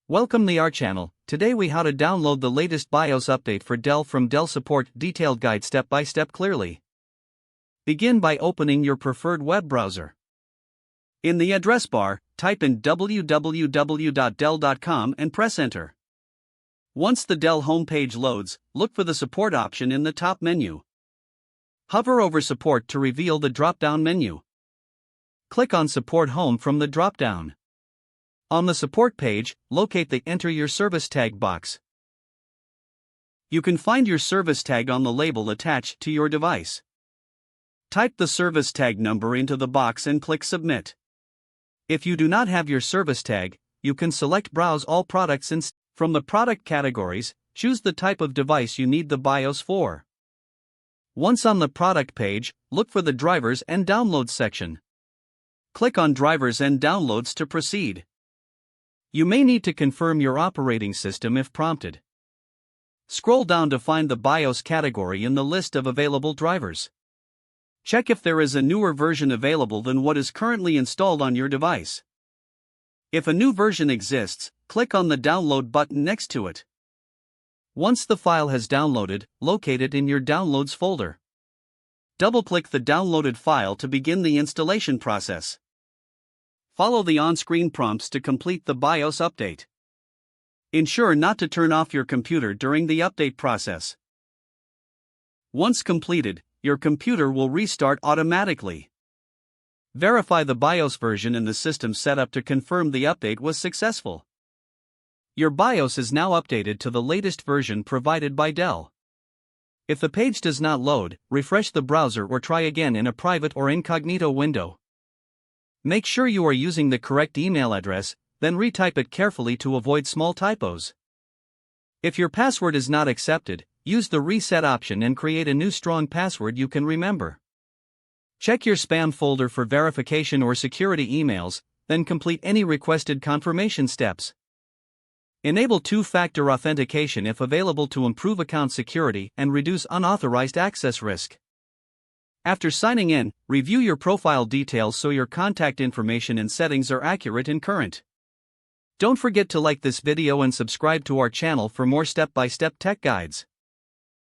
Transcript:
Welcome to our channel. Today we how to download the latest BIOS update for Dell from Dell Support. Detailed guide step by step clearly. Begin by opening your preferred web browser. In the address bar, type in www.dell.com and press enter. Once the Dell homepage loads, look for the support option in the top menu. Hover over support to reveal the drop-down menu. Click on Support Home from the drop-down. On the support page, locate the Enter Your Service Tag box. You can find your service tag on the label attached to your device. Type the service tag number into the box and click Submit. If you do not have your service tag, you can select Browse All Products and from the product categories, choose the type of device you need the BIOS for. Once on the product page, look for the Drivers and Downloads section. Click on Drivers and Downloads to proceed. You may need to confirm your operating system if prompted. Scroll down to find the BIOS category in the list of available drivers. Check if there is a newer version available than what is currently installed on your device. If a new version exists, click on the Download button next to it. Once the file has downloaded, locate it in your Downloads folder. Double-click the downloaded file to begin the installation process. Follow the on-screen prompts to complete the BIOS update. Ensure not to turn off your computer during the update process. Once completed, your computer will restart automatically. Verify the BIOS version in the system setup to confirm the update was successful. Your BIOS is now updated to the latest version provided by Dell. If the page does not load, refresh the browser or try again in a private or incognito window. Make sure you are using the correct email address, then retype it carefully to avoid small typos. If your password is not accepted, use the reset option and create a new strong password you can remember. Check your spam folder for verification or security emails, then complete any requested confirmation steps. Enable two-factor authentication if available to improve account security and reduce unauthorized access risk. After signing in, review your profile details so your contact information and settings are accurate and current. Don't forget to like this video and subscribe to our channel for more step-by-step tech guides.